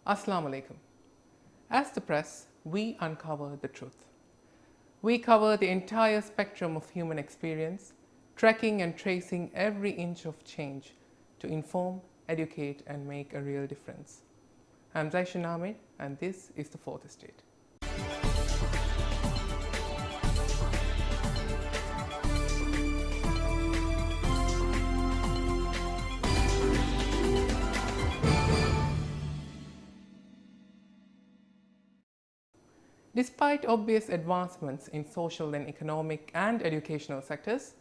Assalamu alaikum. As the press, we uncover the truth. We cover the entire spectrum of human experience, tracking and tracing every inch of change to inform, educate, and make a real difference. I'm Zaishan Ahmed, and this is the Fourth Estate. Despite obvious advancements in social and economic and educational sectors,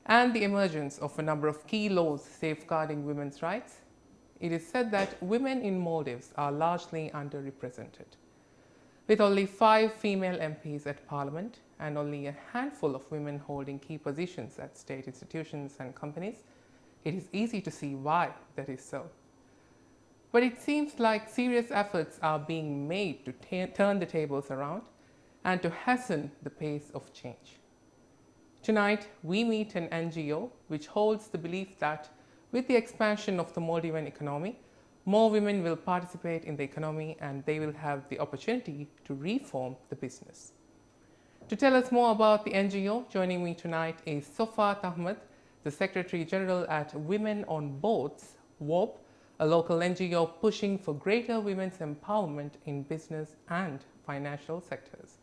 and the emergence of a number of key laws safeguarding women's rights, it is said that women in Maldives are largely underrepresented. With only 5 female MPs at Parliament and only a handful of women holding key positions at state institutions and companies, it is easy to see why that is so. But it seems like serious efforts are being made to turn the tables around and to hasten the pace of change. Tonight, we meet an NGO which holds the belief that with the expansion of the Maldivian economy, more women will participate in the economy and they will have the opportunity to reform the business. To tell us more about the NGO, joining me tonight is Sofat Ahmed, the Secretary General at Women on Boards, WOB, a local NGO pushing for greater women's empowerment in business and financial sectors.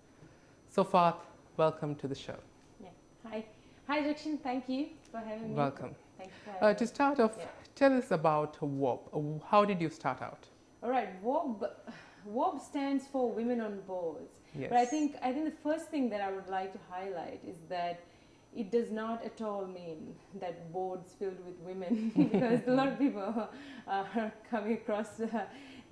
Sofat, welcome to the show. Yeah. Hi, Jackson. Thank you for having me. Welcome. Thank you for having To me. start off, Yeah. tell us about WOB. How did you start out? All right. WOB stands for Women on Boards. Yes. But I think the first thing that I would like to highlight is that it does not at all mean that boards filled with women, because a lot of people are coming across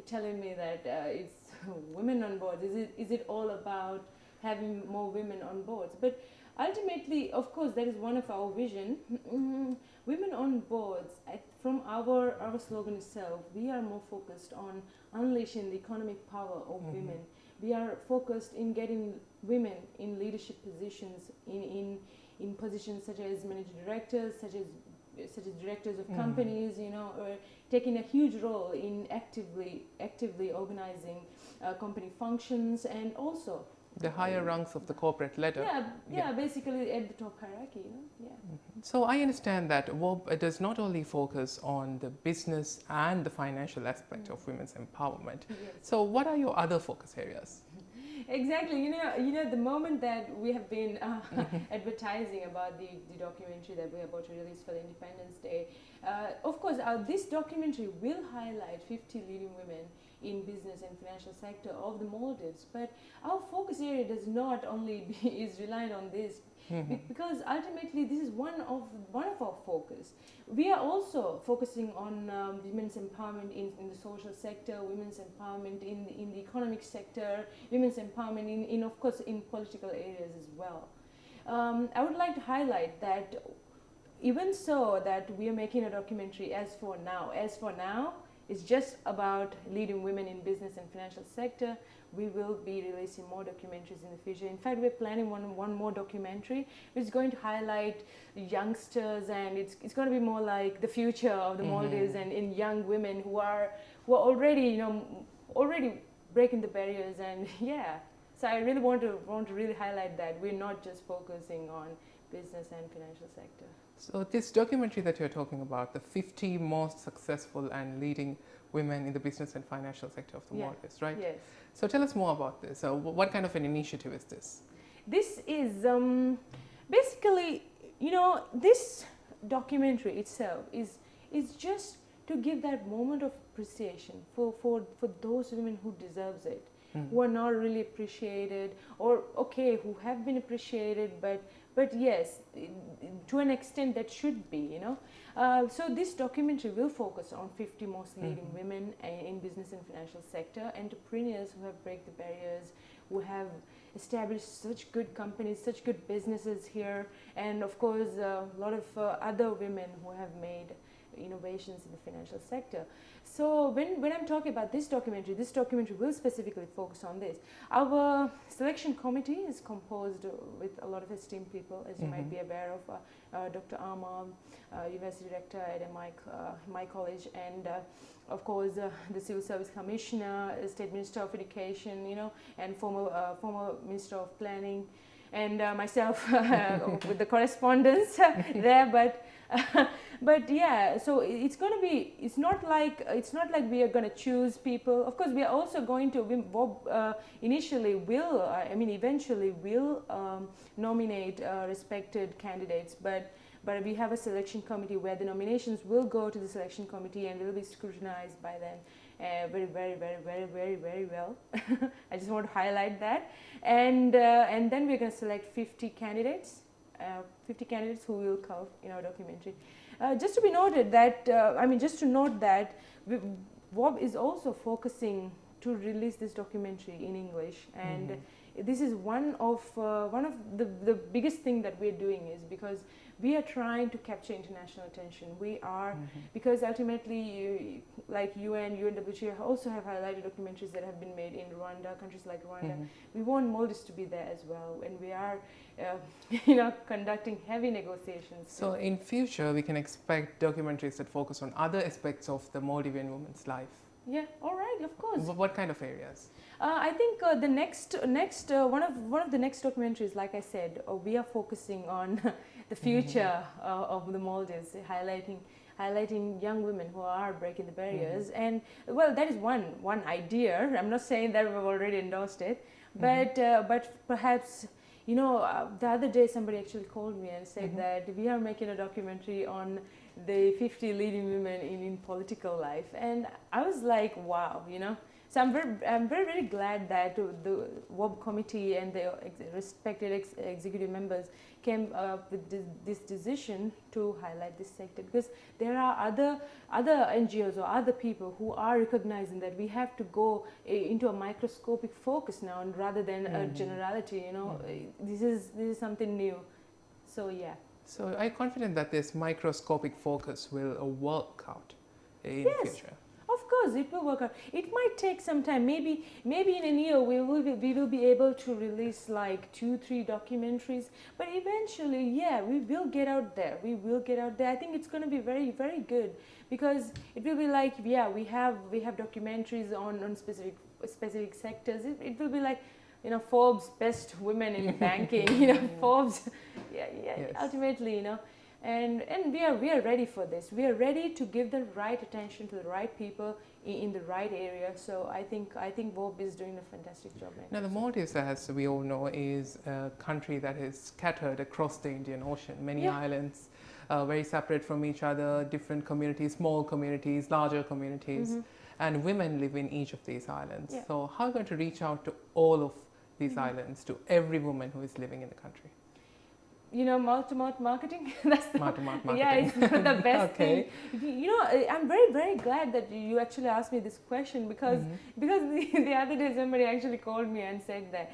telling me that it's women on boards. Is it all about having more women on boards? But ultimately, of course, that is one of our vision. Women on boards, from our slogan itself, we are more focused on unleashing the economic power of women. We are focused in getting women in leadership positions, in positions such as managing directors, such as directors of companies, or taking a huge role in actively organizing company functions, and also The higher rungs of the corporate ladder. yeah, basically at the top hierarchy, So I understand that WOB does not only focus on the business and the financial aspect of women's empowerment. Yes. So what are your other focus areas? Exactly. The moment that we have been advertising about the documentary that we're about to release for the Independence Day, of course, this documentary will highlight 50 leading women in business and financial sector of the Maldives. But our focus area does not only is reliant on this, because ultimately this is one of our focus. We are also focusing on women's empowerment in the social sector, women's empowerment in the economic sector, women's empowerment in of course in political areas as well. I would like to highlight that even so that we are making a documentary as for now, it's just about leading women in business and financial sector. We will be releasing more documentaries in the future. In fact, we're planning one more documentary which is going to highlight youngsters, and it's going to be more like the future of the Maldives, and in young women who are already already breaking the barriers, and So I really want to really highlight that we're not just focusing on business and financial sector. So this documentary that you're talking about, the 50 most successful and leading women in the business and financial sector of the Maldives, right? Yes. So tell us more about this. So what kind of an initiative is this? This is basically, this documentary itself is just to give that moment of appreciation for those women who deserves it, who are not really appreciated, or who have been appreciated, but yes, to an extent that should be, So this documentary will focus on 50 most leading women in business and financial sector, entrepreneurs who have break the barriers, who have established such good companies, such good businesses here, and of course a lot of other women who have made innovations in the financial sector. So when I'm talking about this documentary will specifically focus on this. Our selection committee is composed with a lot of esteemed people, as you might be aware of, Dr. Amar, University Director at my college, and of course the Civil Service Commissioner, State Minister of Education, and former Minister of Planning, and myself with the correspondence there, but yeah, so it's not like we are going to choose people. Of course we are also going to eventually will nominate respected candidates, but we have a selection committee where the nominations will go to the selection committee and will be scrutinized by them very, very, very, very, very, very well. I just want to highlight that. And then we're going to select 50 candidates who will come in our documentary. Just to be noted that, just to note that WOB is also focusing to release this documentary in English, and this is one of the biggest thing that we're doing, is because we are trying to capture international attention. We are, because ultimately, like UN, UNWTO also have highlighted documentaries that have been made in Rwanda, countries like Rwanda. We want Maldives to be there as well, and we are, conducting heavy negotiations. So in future, we can expect documentaries that focus on other aspects of the Maldivian woman's life. Yeah, all right, of course. What kind of areas? I think the next one of the next documentaries, like I said, we are focusing on the future of the Maldives, highlighting young women who are breaking the barriers. And well, that is one idea. I'm not saying that we've already endorsed it, but perhaps, the other day somebody actually called me and said that we are making a documentary on the 50 leading women in political life, and I was like, wow, So I'm very, very glad that the WOB committee and the respected executive members came up with this decision to highlight this sector, because there are other NGOs or other people who are recognizing that we have to go into a microscopic focus now, and rather than a generality. This is something new. So yeah. So are you confident that this microscopic focus will work out in the future? Of course, it will work out. It might take some time. Maybe in a year we will be able to release like 2-3 documentaries. But eventually, yeah, we will get out there. I think it's going to be very, very good, because it will be like, yeah, we have documentaries on specific sectors. It will be like, Forbes best women in banking. Forbes, Yes. ultimately, And we are ready for this. We are ready to give the right attention to the right people in the right area. So I think WOB is doing a fantastic job. Now, the Maldives, as we all know, is a country that is scattered across the Indian Ocean. Many islands, very separate from each other, different communities, small communities, larger communities, and women live in each of these islands. Yeah. So how are you going to reach out to all of these islands, to every woman who is living in the country? Mouth-to-mouth marketing. That's the Mouth-to-mouth marketing. Yeah, it's the best Okay. thing. I'm very, very glad that you actually asked me this question, because the other day somebody actually called me and said that,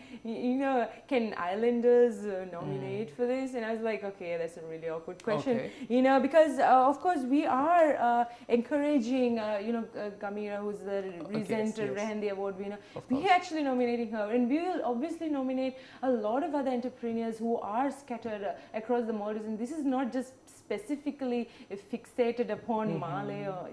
can islanders nominate for this? And I was like, okay, that's a really awkward question. Okay. Because of course we are encouraging, Gamira, who's the recent Rehendi Award winner. We are actually nominating her, and we will obviously nominate a lot of other entrepreneurs who are scattered across the Maldives, and this is not just specifically fixated upon Malay, or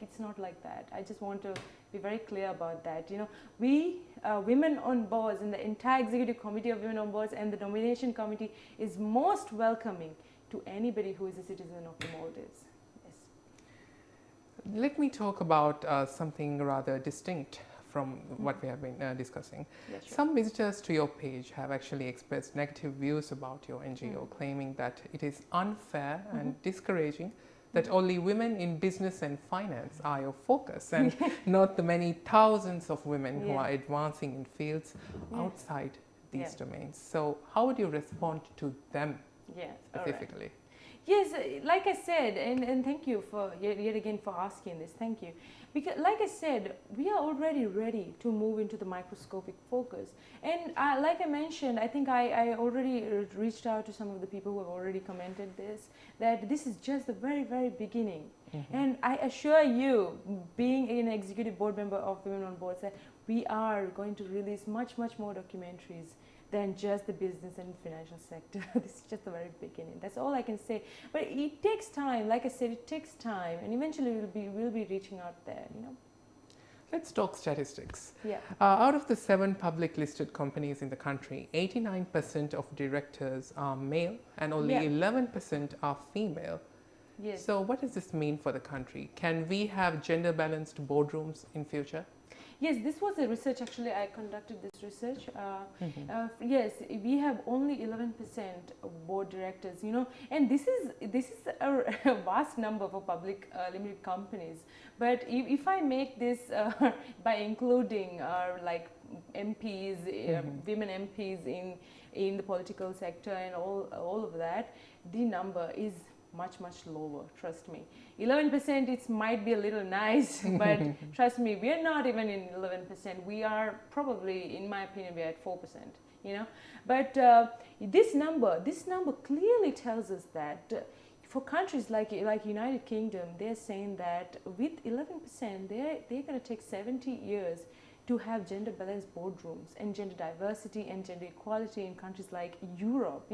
it's not like that. I just want to be very clear about that. We women on boards, and the entire executive committee of women on boards and the nomination committee is most welcoming to anybody who is a citizen of the Maldives. Yes. Let me talk about something rather distinct from what we have been discussing. Yeah, sure. Some visitors to your page have actually expressed negative views about your NGO, claiming that it is unfair and discouraging that only women in business and finance are your focus, and not the many thousands of women who are advancing in fields outside these domains. So how would you respond to them specifically? Yes, like I said, and thank you for yet again for asking this. Thank you. Because like I said, we are already ready to move into the microscopic focus. And like I mentioned, I think I already reached out to some of the people who have already commented this, that this is just the very, very beginning. And I assure you, being an executive board member of Women on Boards, that we are going to release much more documentaries than just the business and financial sector. This is just the very beginning. That's all I can say. But it takes time. Like I said, it takes time, and eventually we'll be reaching out there. Let's talk statistics. Yeah. Out of the 7 public listed companies in the country, 89% of directors are male and only 11% are female. Yes. So what does this mean for the country? Can we have gender balanced boardrooms in future? Yes, this was a research. Actually, I conducted this research. Yes, we have only 11% board directors. And this is a vast number for public limited companies. But if I make this by including like MPs, women MPs in the political sector and all of that, the number is much lower, trust me. 11%, it might be a little nice, but trust me, we are not even in 11%. We are probably, in my opinion, we are at 4%, But this number clearly tells us that for countries like United Kingdom, they're saying that with 11%, they're going to take 70 years to have gender balanced boardrooms and gender diversity and gender equality in countries like Europe,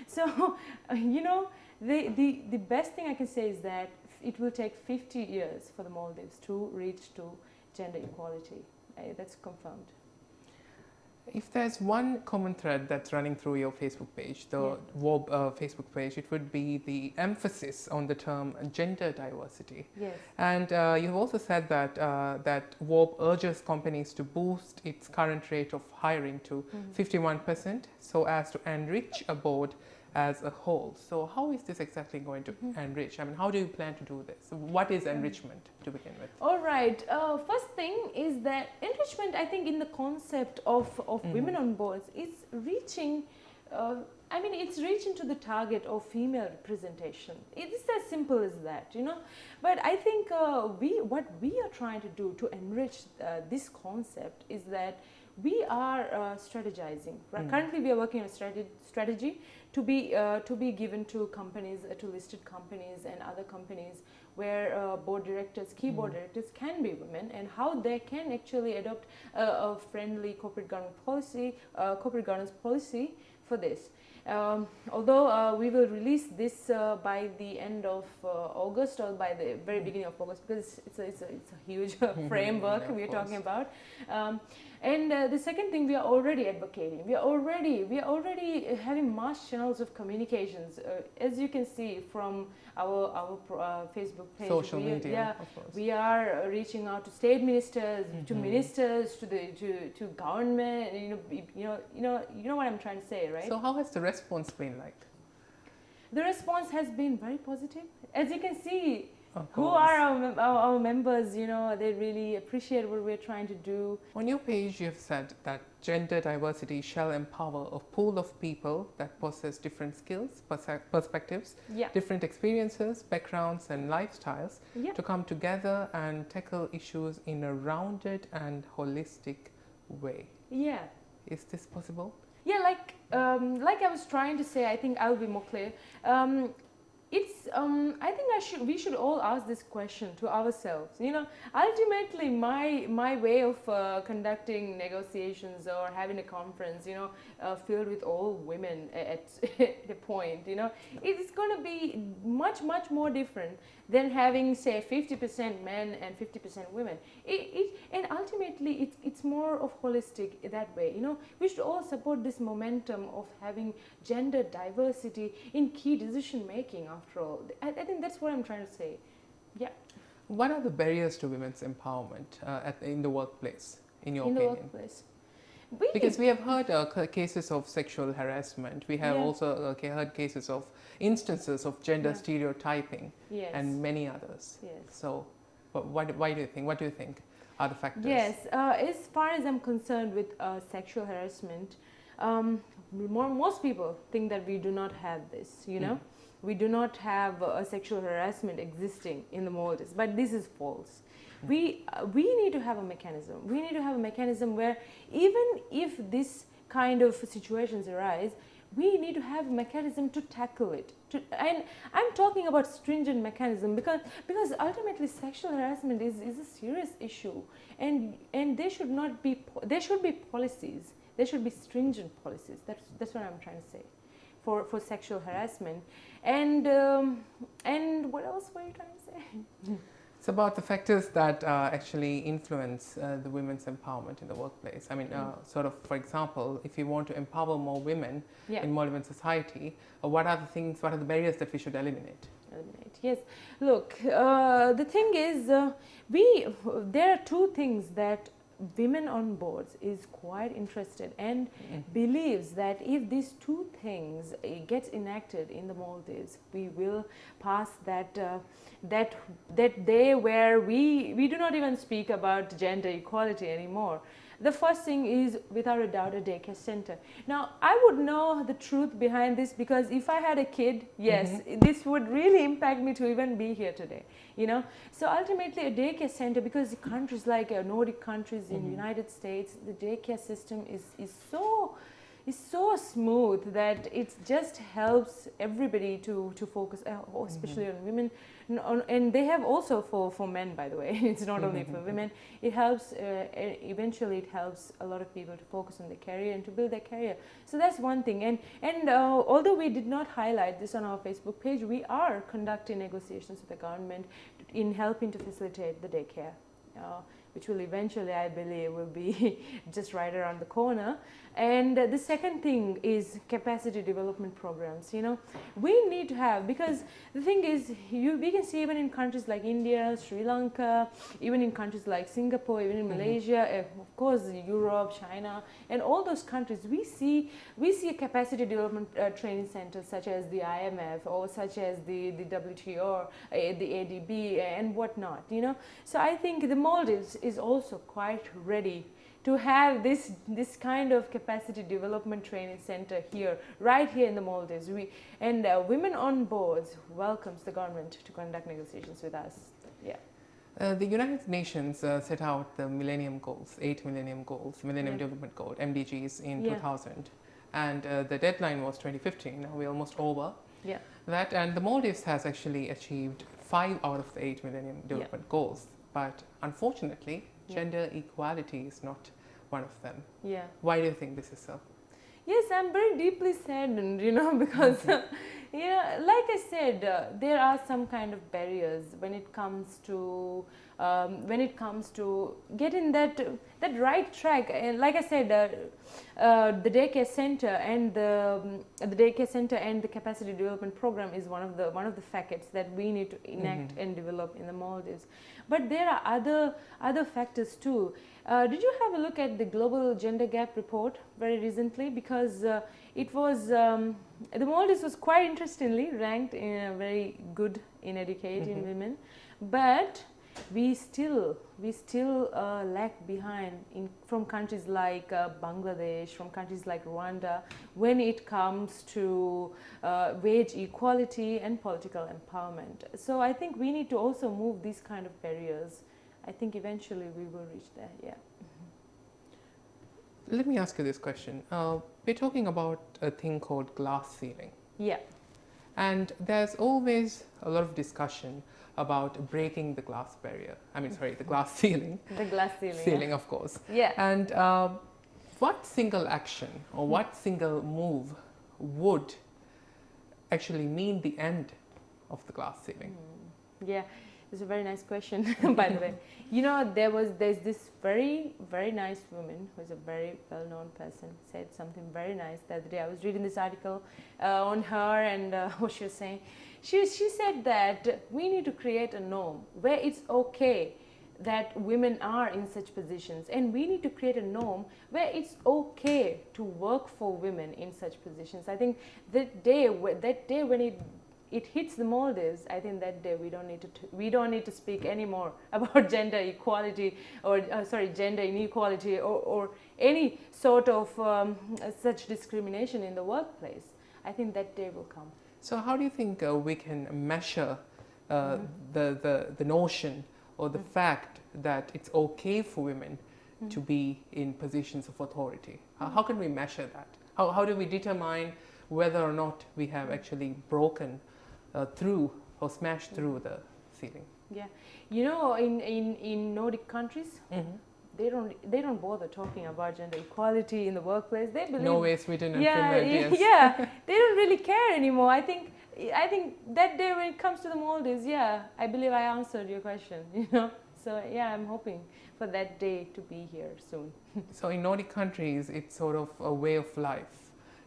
So, the best thing I can say is that it will take 50 years for the Maldives to reach to gender equality. That's confirmed. If there's one common thread that's running through your Facebook page, the WOB Facebook page, it would be the emphasis on the term gender diversity. Yes. And you've also said that that WOB urges companies to boost its current rate of hiring to 51% so as to enrich a board as a whole. So how is this exactly going to enrich? I mean, how do you plan to do this? What is enrichment to begin with? All right. First thing is that enrichment, I think, in the concept of women on boards, is reaching, it's reaching to the target of female representation. It's as simple as that, But I think what we are trying to do to enrich this concept is that we are strategizing. Right? Currently, we are working on a strategy to be given to companies, to listed companies and other companies where board directors, key board directors can be women, and how they can actually adopt a friendly corporate governance policy for this. Although we will release this by the end of August or by the very beginning of August, because it's a huge framework we are talking about. And the second thing, we are already advocating. We are already having mass channels of communications, as you can see from our Facebook page. Social media, of course. We are reaching out to state ministers, to ministers, to government. You know what I'm trying to say, right? So how has the response been like? The response has been very positive. As you can see, who are our members, they really appreciate what we're trying to do. On your page, you have said that gender diversity shall empower a pool of people that possess different skills, perspectives, different experiences, backgrounds and lifestyles to come together and tackle issues in a rounded and holistic way. Yeah. Is this possible? Yeah, like I was trying to say, I think I'll be more clear. I think we should all ask this question to ourselves. Ultimately, my way of conducting negotiations or having a conference, filled with all women at the point, it is going to be much more different than having, say, 50% men and 50% women. And ultimately, it's more of holistic that way. We should all support this momentum of having gender diversity in key decision making. After all, I think that's what I'm trying to say. Yeah. What are the barriers to women's empowerment in the workplace, in your opinion? In the workplace. Because we have heard cases of sexual harassment. We have also heard cases of instances of gender stereotyping and many others. Yes. So, why do you think? What do you think are the factors? Yes. As far as I'm concerned with sexual harassment, most people think that we do not have this. We do not have a sexual harassment existing in the Maldives, but this is false. We need to have a mechanism. We need to have a mechanism where even if this kind of situations arise, we need to have a mechanism to tackle it. And I'm talking about stringent mechanism because ultimately sexual harassment is a serious issue, and there should be policies. There should be stringent policies. That's what I'm trying to say, for sexual harassment. And what else were you trying to say? It's about the factors that actually influence the women's empowerment in the workplace. I mean, sort of, for example, if you want to empower more women in Maldivian society, what are the barriers that we should eliminate? Yes. Look, the thing is, there are two things that Women on Boards is quite interested and believes that if these two things gets enacted in the Maldives, we will pass that day where we do not even speak about gender equality anymore. The first thing is, without a doubt, a daycare center. Now, I would know the truth behind this, because if I had a kid, yes, this would really impact me to even be here today, you know. So ultimately, a daycare center, because countries like Nordic countries in the United States, the daycare system is so smooth that it just helps everybody to focus, especially on women. And they have also for men, by the way. It's not only for women. It helps, eventually it helps a lot of people to focus on their career and to build their career. So that's one thing. And although we did not highlight this on our Facebook page, we are conducting negotiations with the government in helping to facilitate the daycare, which will eventually, I believe, will be just right around the corner. And the second thing is capacity development programs. You know, we need to have, because the thing is, we can see even in countries like India, Sri Lanka, even in countries like Singapore, even in Malaysia, of course, Europe, China, and all those countries, we see a capacity development training centers such as the IMF or such as the WTO, the ADB, and whatnot. You know, so I think the Maldives is also quite ready to have this kind of capacity development training center here, right here in the Maldives. Women on Boards welcomes the government to conduct negotiations with us. Yeah. The United Nations set out the Millennium Goals, 8 Millennium Goals, Millennium Development Goal, MDGs, in 2000, and the deadline was 2015. Now we're almost over that, and the Maldives has actually achieved 5 out of the 8 Millennium Development Goals, but unfortunately, gender equality is not one of them. Yeah. Why do you think this is so? Yes, I'm very deeply saddened, you know, because, you know, like I said, there are some kind of barriers when it comes to getting that right track. And like I said, the daycare center and the capacity development program is one of the facets that we need to enact and develop in the Maldives. But there are other factors too. Did you have a look at the Global Gender Gap report very recently? Because it was the Maldives was quite interestingly ranked very good in educating women, but we still lag behind from countries like Bangladesh, from countries like Rwanda, when it comes to wage equality and political empowerment. So I think we need to also move these kind of barriers. I think eventually we will reach there. Yeah. Let me ask you this question. We're talking about a thing called glass ceiling. Yeah. And there's always a lot of discussion about breaking the glass barrier. I mean, sorry, the glass ceiling. The glass ceiling. Ceiling, of course. Yeah. And what single action or what single move would actually mean the end of the glass ceiling? Yeah, it's a very nice question, by the way. You know, there's this very, very nice woman who's a very well-known person, said something very nice the other day. I was reading this article on her, and what she was saying. She said that we need to create a norm where it's okay that women are in such positions, and we need to create a norm where it's okay to work for women in such positions. I think that day when it hits the Maldives, I think that day we don't need to speak anymore about gender equality or gender inequality or any sort of such discrimination in the workplace. I think that day will come. So how do you think we can measure the notion or the fact that it's okay for women to be in positions of authority? How can we measure that? How do we determine whether or not we have actually broken through or smashed through the ceiling. Yeah, you know, in Nordic countries, they don't bother talking about gender equality in the workplace. They believe Norway, Sweden, and Finland. Yes. yeah, they don't really care anymore. I think that day when it comes to the Maldives, yeah, I believe I answered your question. You know, so yeah, I'm hoping for that day to be here soon. So in Nordic countries, it's sort of a way of life.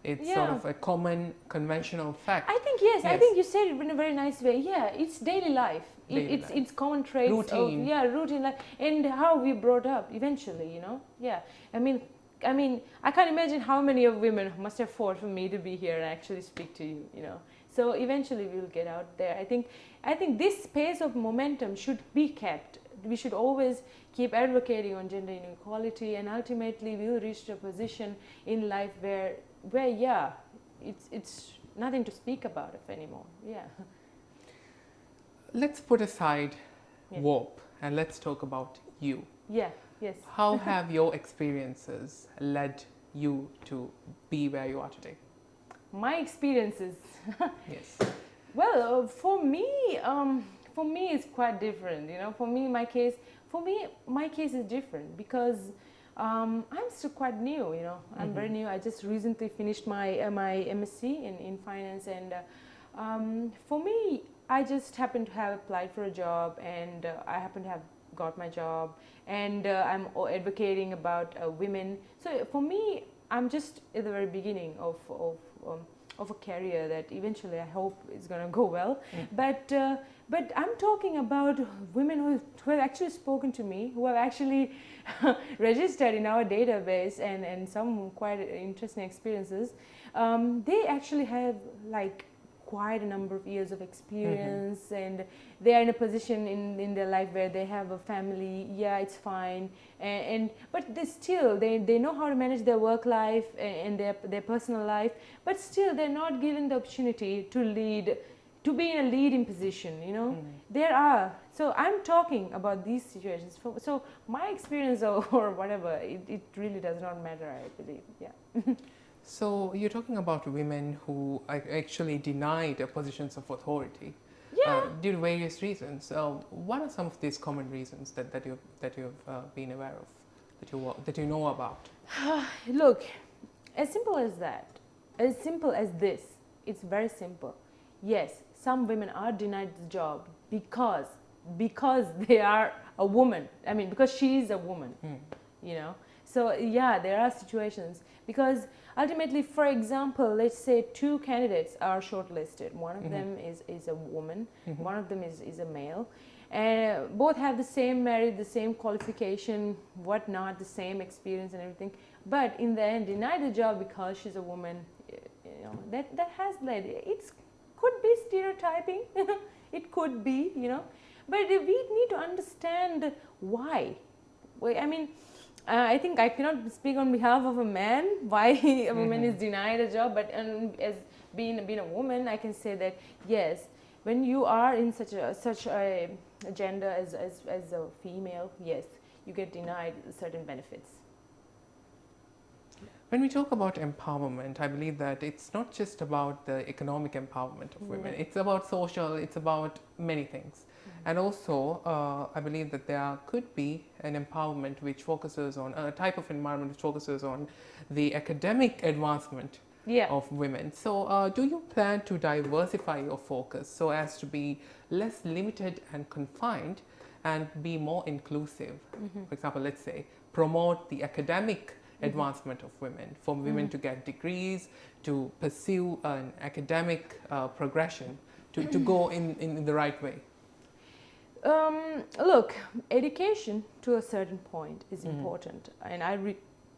It's sort of a common, conventional fact. I think yes. I think you said it in a very nice way. Yeah, it's daily life. It's common traits routine. of routine life and how we brought up eventually. You know, yeah. I mean, I can't imagine how many of women must have fought for me to be here and actually speak to you. You know, so eventually we'll get out there. I think this pace of momentum should be kept. We should always keep advocating on gender inequality, and ultimately we'll reach a position in life where yeah, it's nothing to speak about it anymore. Yeah. Let's put aside WARP and let's talk about you. Yeah. Yes. How have your experiences led you to be where you are today? My experiences. Yes. Well, for me, it's quite different. You know, my case is different because I'm still quite new. You know, I'm very new. I just recently finished my my MSc in finance, and for me, I just happened to have applied for a job, and I happen to have got my job, and I'm advocating about women. So for me, I'm just at the very beginning of a career that eventually I hope is going to go well. But I'm talking about women who have actually spoken to me, who have actually registered in our database, and some quite interesting experiences. They actually have like quite a number of years of experience, and they are in a position in their life where they have a family. Yeah, it's fine, but they know how to manage their work life and their personal life, but still they're not given the opportunity to be in a leading position. You know, so I'm talking about these situations. So my experience or whatever, it really does not matter, I believe. Yeah. So you're talking about women who are actually denied positions of authority due to various reasons. What are some of these common reasons that you've been aware of, that you know about? Look, as simple as that, as simple as this, it's very simple. Yes, some women are denied the job because they are a woman. I mean, because she is a woman. You know. So yeah, there are situations because ultimately, for example, let's say two candidates are shortlisted. One of them is a woman, one of them is a male, and both have the same merit, the same qualification, whatnot, the same experience and everything. But in the end, deny the job because she's a woman. You know, that has led. It could be stereotyping. It could be, you know, but we need to understand why. I mean. I think I cannot speak on behalf of a man why a woman is denied a job, but as being a woman, I can say that yes, when you are in such a gender as a female, yes, you get denied certain benefits. When we talk about empowerment, I believe that it's not just about the economic empowerment of women. It's about social, it's about many things. And also, I believe that there could be an empowerment which focuses on a type of environment which focuses on the academic advancement of women. So do you plan to diversify your focus so as to be less limited and confined and be more inclusive? For example, let's say promote the academic advancement of women, for women to get degrees, to pursue an academic progression, to go in the right way. Look, education to a certain point is important, and I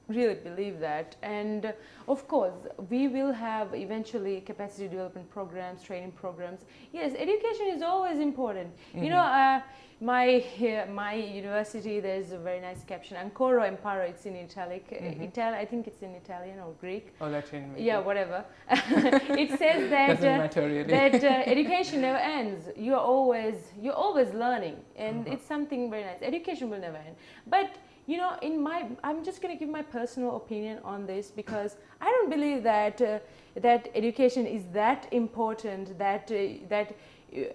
really believe that. And of course, we will have eventually capacity development programs, training programs. Yes, education is always important. You know, my university, there's a very nice caption, Ancora Imparo, it's in italic. I think it's in Italian or Greek. Or Latin. Maybe. Yeah, whatever. It says that doesn't matter really. that education never ends. You're always learning, and it's something very nice. Education will never end, but you know, I'm just going to give my personal opinion on this, because I don't believe that that education is that important, that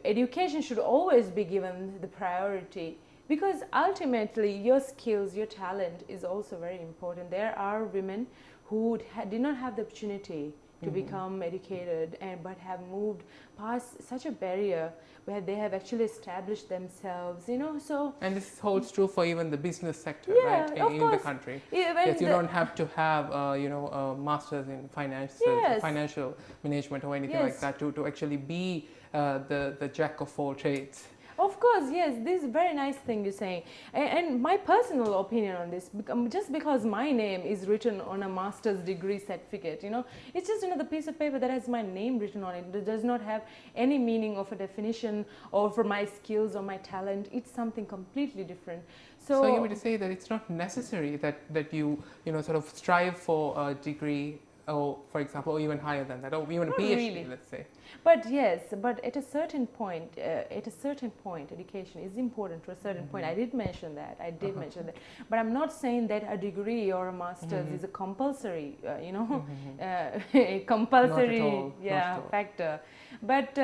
education should always be given the priority, because ultimately your skills, your talent is also very important. There are women who did not have the opportunity to become educated, but have moved past such a barrier where they have actually established themselves, you know. So, and this holds true for even the business sector, yeah, right, of in course. the country. Even Yes, you don't have to have a master's in Yes. financial management or anything Yes. like that to actually be the jack of all trades. Of course, yes, this is a very nice thing you're saying. And my personal opinion on this, just because my name is written on a master's degree certificate, you know, it's just another piece of paper that has my name written on it. It does not have any meaning of a definition or for my skills or my talent. It's something completely different. So you mean to say that it's not necessary that you sort of strive for a degree, or for example, or even higher than that, or even a PhD, really. let's say. But yes, but at a certain point, education is important to a certain point. I did mention that. I did mention that. But I'm not saying that a degree or a master's is a compulsory, a compulsory, factor. But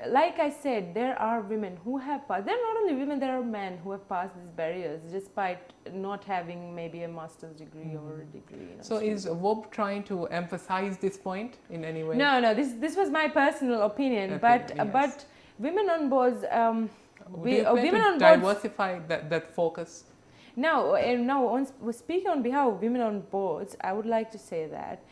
like I said, there are women who have passed. There are not only women, there are men who have passed these barriers despite not having maybe a master's degree or a degree. You know, so is WOB trying to emphasize this point in any way? No. This was my personal opinion. But women on boards, Do you plan women to on boards diversify that focus? Now, speaking on behalf of women on boards, I would like to say that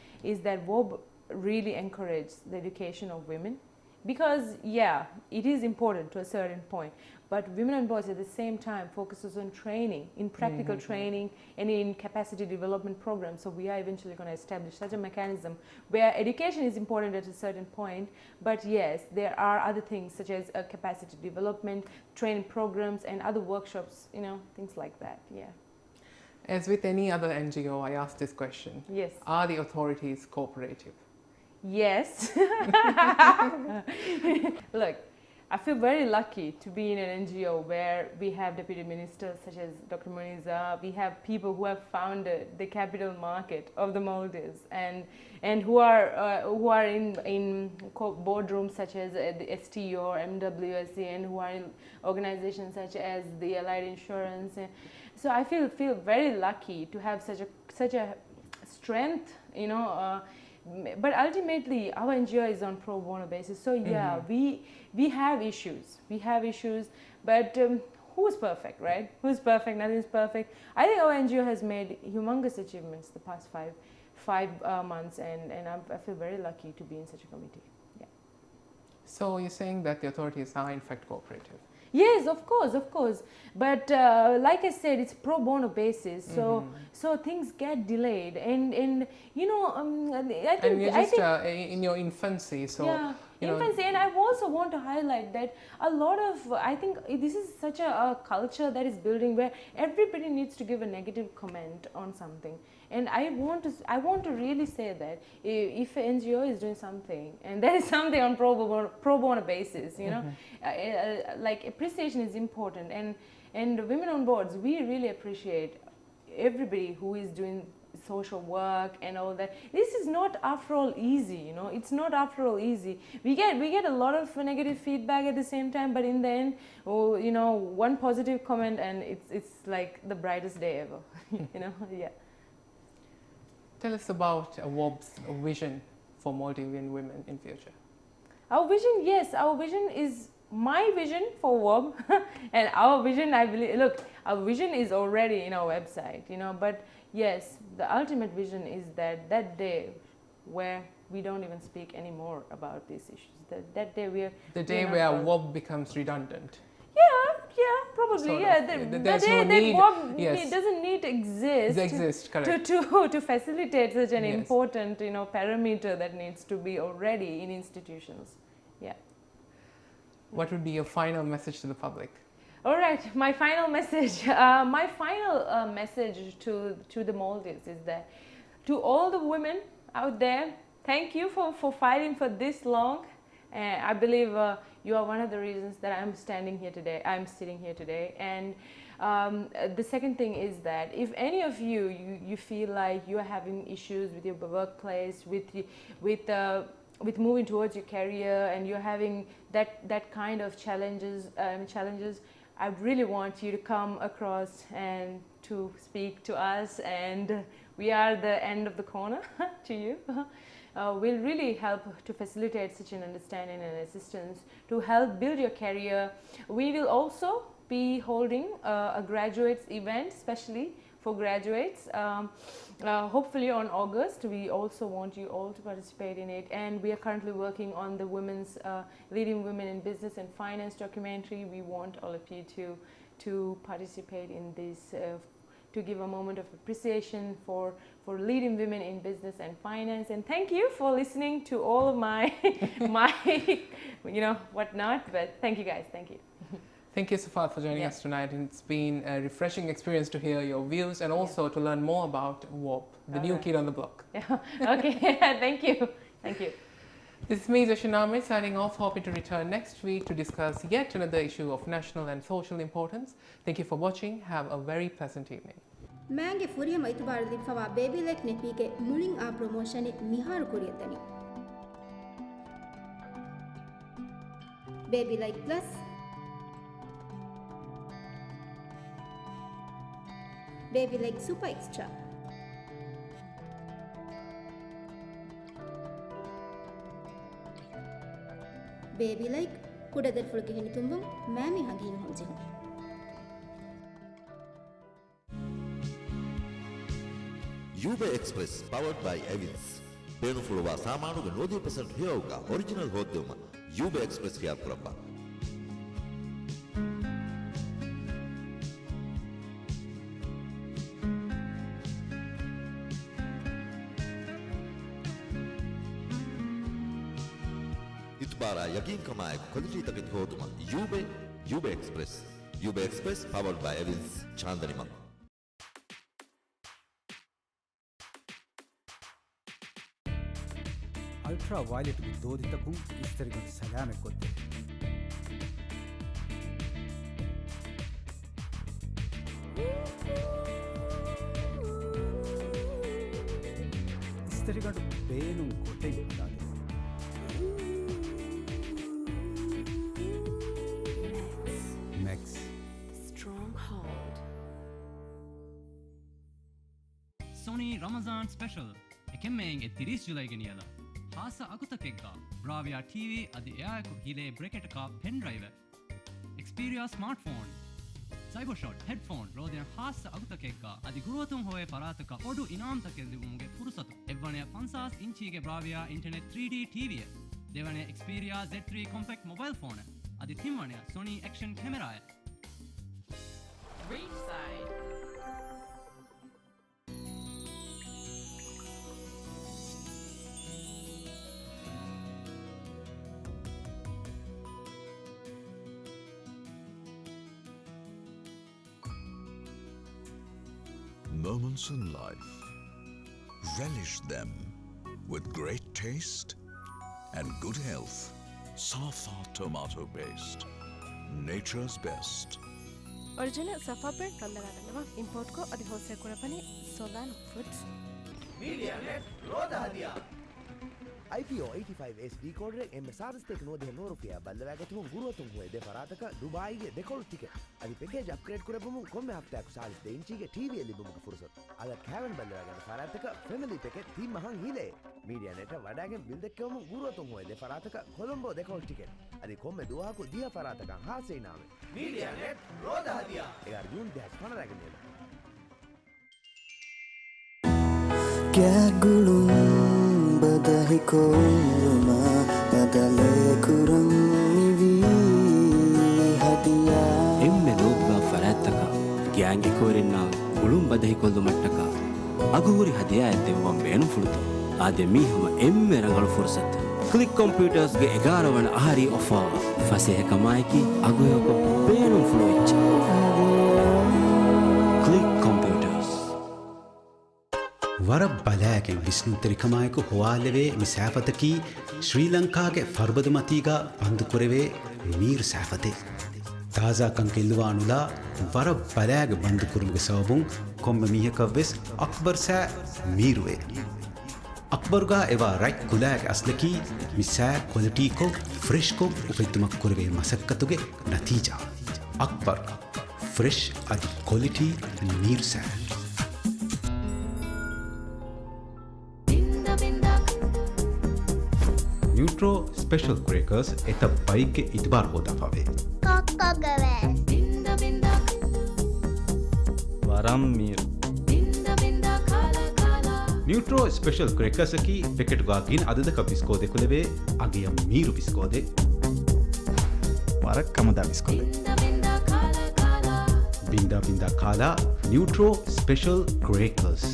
WOB really encourages the education of women. Because, yeah, it is important to a certain point, but women on boards at the same time focuses on training, in practical training and in capacity development programs. So we are eventually going to establish such a mechanism where education is important at a certain point, but yes, there are other things such as capacity development, training programs and other workshops, you know, things like that, yeah. As with any other NGO, I ask this question. Yes. Are the authorities cooperative? Yes. Look, I feel very lucky to be in an NGO where we have deputy ministers such as Dr. Muniza. We have people who have founded the capital market of the Maldives, and who are in boardrooms such as the STO or MWSC, and who are in organizations such as the Allied Insurance. So I feel very lucky to have such a strength, you know. But ultimately, our NGO is on pro bono basis. So yeah, we have issues. But who's perfect, right? Who's perfect? Nothing's perfect. I think our NGO has made humongous achievements the past five months, and I feel very lucky to be in such a committee. Yeah. So you're saying that the authorities are in fact cooperative? Yes, of course. But like I said, it's pro bono basis, so things get delayed, and you know, I think. And you're just in your infancy, so. Yeah. Infancy, and I also want to highlight that a lot of, I think this is such a culture that is building where everybody needs to give a negative comment on something, and I want to really say that if an NGO is doing something and there is something on pro bono basis, you know, like appreciation is important, and women on boards, we really appreciate everybody who is doing social work and all that. This is not after all easy, you know. It's not after all easy. We get a lot of negative feedback at the same time, but in the end, you know, one positive comment and it's like the brightest day ever. You know, yeah. Tell us about WOB's vision for Maldivian women in future. Our vision is my vision for WOB, and our vision, I believe, look, our vision is already in our website, you know, but yes, the ultimate vision is that day where we don't even speak anymore about these issues, that day where WOB becomes redundant. Yeah, probably. Sort of. Yeah, the day that WOB doesn't need to exist correct. to facilitate such an important, you know, parameter that needs to be already in institutions. Yeah. What would be your final message to the public? All right, my final message. Message to the Maldives is that to all the women out there, thank you for fighting for this long. I believe you are one of the reasons that I'm sitting here today. And The second thing is that if any of you feel like you are having issues with your workplace, with moving towards your career, and you're having that kind of challenges, I really want you to come across and to speak to us, and we are the end of the corner to you. We'll really help to facilitate such an understanding and assistance to help build your career. We will also be holding a graduates event, especially for graduates, hopefully on August. We also want you all to participate in it, and we are currently working on the women's leading women in business and finance documentary. We want all of you to participate in this, to give a moment of appreciation for leading women in business and finance. And thank you for listening to all of my whatnot, but thank you guys. Thank you. Thank you, Safat, for joining us tonight. It's been a refreshing experience to hear your views and also to learn more about WARP, the new kid on the block. Okay, thank you. Thank you. This is me, Zashin Ahmed, signing off, hoping to return next week to discuss yet another issue of national and social importance. Thank you for watching. Have a very pleasant evening. Mange furia maitubardi fawa baby like nepike muling a promotion miharu kuriyatani. Baby like plus Baby like super extra. Baby like kudadar fulke hinitumbum mami hangin honjehu. Ube Express powered by Evans. Penufuluwa samanuga 100% hiyawga original hodduma Ube Express kya kurabba. Itbara yakin kamaye quality takit hodduma Ube Express. Ube Express powered by Evans Chandanimak. Ultra violet ವಿದ್ಯೋದಿತಕ್ಕೂ ಇಸ್ತರಿಗೊಂದು ಸಲಾಮೆ ಕೊತ್ತೆ ಇಸ್ತರಿಗೊಂಡು ಬೇನು ಕೊಟ್ಟೆ ಇದ್ದಾನೆ max Strong hold. Sony Ramazan special. Ekemmeng e 30 July ගෙනියලා. Hasa akutakegga Bravia TV adi eyaku hile bracket ka pen drive Xperia smartphone Cybershot headphone rodyan hasa akutakegga adi guruwatum hoye parataka odu inam takeldimuge furusatu evvane 50 inchi ge Bravia internet 3D TV devane Xperia Z3 compact mobile phone adi timwane Sony action camera Reach side. Moments in life. Relish them with great taste and good health. Safa tomato paste. Nature's best. Original Safa brand Nandanaganava import ko adi wholesale korapani Solano Foods. Media net Roda Hadia. IPO 85 SD code MSRS teknoloji norupiya ballawagatumu guruwatum hoye de farataka Dubai ge dekol ticket adi package upgrade kurabumu komme haftayak salis de inchi ge TV libumu furusat ada cabin ballawagana farataka family ticket team mahang hile media net wadagen bill dekkamu guruwatum hoye de farataka Colombo dekol ticket adi komme duwaku dia farataka hase name media net Roda Hadia egar June 2015 ගෙනියලා Kagulum badahi koluma badale kuram nivi hadiya emme lobga farattaka gyangi korenna gulum badahi kollumattaka aguri hadiya eddewa menu fulutu ade mihama emme rangal fursat click computers ge 11 wana ahari offer fasehe kamayki aguyoko menu fuluicha click computers ವರ ಬಲಾಗೆ ವಿಷ್ಣುತರಿಕಮಾಯಕು ಹುವಾಲೆವೆ ಮಿಸಾಫತಕಿ ಶ್ರೀಲಂಕಾಗೆ ಫರ್ಬದ ಮತೀಗ ಬಂದು ಕುರೆವೆ ಮೀರು ಸಾಫತೆ තාසාකං කෙල්ලවානුලා වර බලෑග බන්ධ කුරුමුගේ සවබුන් කොම්ම මීහකවෙස් අක්බර් සෑ මීරුවේ. අක්බර්ගා එවා රයික් කුලෑග අස්ලකී මිසෑ කොලිටීකෝ ෆ්‍රෙෂ්කෝ උපෙත්තුමක් කුරවේ මසක්කතුගේ නතිීජා. Akbar fresh අධි කොලිටී මීරු සෑ. न्यूट्रो special crackers एत bike के इतबार होता पावे वरम मीर न्यूट्रो स्पेशल क्रेकर्स की पैकेट गागिन अदद का बिस्कोदे कुलेवे आगे मीरू बिस्कोदे वरक कमदा बिस्कोदे बिंदा बिंदा खाला Nutro special crackers.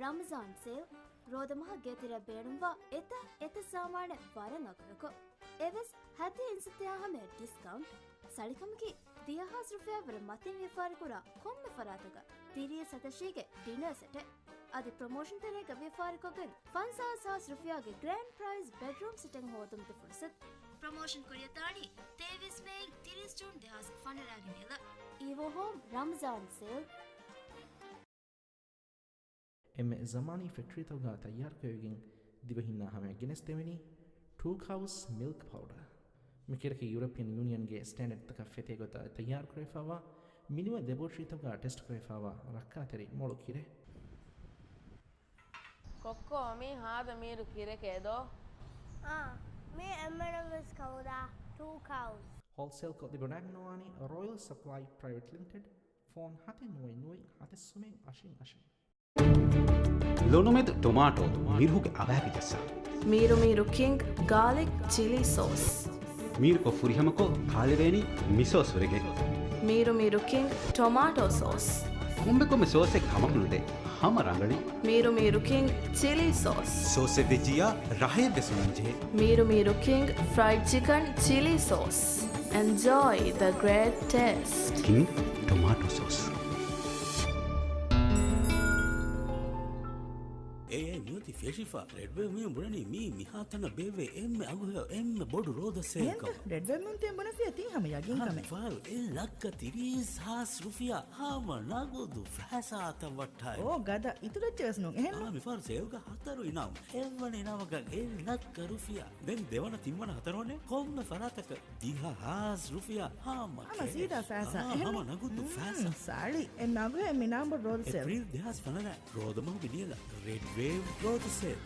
Ramzan sale ರೋದಮಹ ಗೆತಿರ ಬೇಡುವ ಎತ ಸಾಮಾನ ವರಂ ಅಕರಕೊ ಎವಸ್ ಹತಿ ಇನ್ಸತ್ಯಾ ಹಮೆ ಡಿಸ್ಕೌಂಟ್ ಸಳಿಕಮಕಿ ದಿಯಹಾಸ್ ರುಫಿಯಾವರ ಮತಿನ್ ವ್ಯಾಪಾರಿಕುರ ಕೊಮ್ಮೆ ಫರಾತಗ ತಿರಿಯ ಸತಶಿಗೆ ಡಿನ್ನರ್ ಸೆಟ್ ಅದಿ ಪ್ರಮೋಷನ್ ತೆರೆಗ ವ್ಯಾಪಾರಿಕೊಗನ್ 5000 ರುಫಿಯಾಗೆ ಗ್ರ್ಯಾಂಡ್ ಪ್ರೈಸ್ ಬೆಡ್ರೂಮ್ ಸಿಟಿಂಗ್ ಹೋದಂ ತು ಫುರ್ಸತ್ ಪ್ರಮೋಷನ್ ಕುರಿಯ ತಾಡಿ ತೇವಿಸ್ ಮೇಗ್ 30 ಜೂನ್ ದಿಹಾಸ್ ಫಂಡರಾಗಿನೆಲ ಈವೋ ಹೋಮ್ ರಂಜಾನ್ ಸೇಲ್ එම ජමානී ෆැක්ටරි තවගා තයාර කයෝගින් දිවහින්නා හමය ගෙනස් දෙවෙනි ටූක් හවස් මිල්ක් පවුඩර් මිකරක යුරෝපියන් ಯೂನಿಯನ್ಗೆ ಸ್ಟ್ಯಾಂಡರ್ಡ್ ತಕ ಫೆತೆ ಗೊತ್ತ ತಯಾರ ಕರೆಫಾವಾ ಮಿನಿಮ ಲೆಬೋರೇಟರಿ ತವಗಾ ಟೆಸ್ಟ್ ಕರೆಫಾವಾ ರಕ್ಕಾ ತೆರಿ ಮೊಳು ಕಿರೆ ಕೊಕ್ಕೋ ಮೀ ಹಾದ ಮೀರು ಕಿರೆ ಕೇದೋ ಮೀ ಎಮ್ಮಡವಸ್ ಕೌದಾ ಟೂಕ್ ಹೌಸ್ ಹೋಲ್ಸೇಲ್ ಕೊ ದಿಬನಾಗ್ ನೋವಾನಿ royal supply private limited phone ಹತೆ ನೋಯ್ ಹತೆ ಸುಮೆ ಅಶಿನ್ ලොනුමෙද ටොමාටෝ මිරුහුගේ අවෑගේ ජස්සා මීරු කිංಗ್ ගාලික් චිලි සෝස් මීරුකො ෆුරිහමකො කාලෙවේනි මිසෝස් වරගේ මීරු කිංಗ್ ටොමාටෝ සෝස් කුම්බෙකොම සෝසෙක් හමකුළුදේ හම රංගලි මීරු කිංಗ್ චිලි සෝස් සෝසෙ වෙජියා රහය දෙසුන්ජේ මීරු king fried chicken chili sauce enjoy the great taste king tomato sauce ಫೇಶಿಫಾ ರೆಡ್ ವೇವ್ ಮೀ ಬುರನಿ ಮೀ ಮಿಹಾತನ ಬೇವೆ ಎಮ್ಮೆ ಅಗುಹ ಎಮ್ಮೆ ಬೋಡು ರೋದ ಸೇಕ ರೆಡ್ ವೇವ್ ಮುಂತೆ ಬನಫಿ ಅತಿ ಹಮ ಯಗಿನ್ ಕಮೆ ಫಾಲ್ ಎ ಲಕ್ಕ 30000 ರುಫಿಯಾ ಹಾಮ ನಾಗೋದು ಫಾಸಾ ತವಟ್ಟಾಯ್ ಓ ಗದ ಇತುರ ಚೇಸ್ನು එහෙම ಮಿ ಫಾಲ್ ಸೇವ್ಗ ಹತರು ಇನಾಮ್ ಎವ್ವನೆ ಇನಾಮಗ ಎ ಲಕ್ಕ ರುಫಿಯಾ ದೆನ್ ದೇವನ ತಿಮ್ಮನ ಹತರೋನೆ ಕೊಮ್ಮೆ ಫರಾತಕ 20000 ರುಫಿಯಾ ಹಾಮ ಹಮ ಸೀದಾ ಫಾಸಾ ಹಾಮ ನಗುದು ಫಾಸಾ ಸಾಳಿ ಎ ನಗು ಎ ಮಿನಾಂಬ ರೋದ ಸೇವ್ ಎಪ್ರಿಲ್ 2000 ಫನನ ರೋದ ಮಹು ಬಿನಿಯಲ ರೆಡ್ ವೇವ್ ರೋದ ಸೇವ್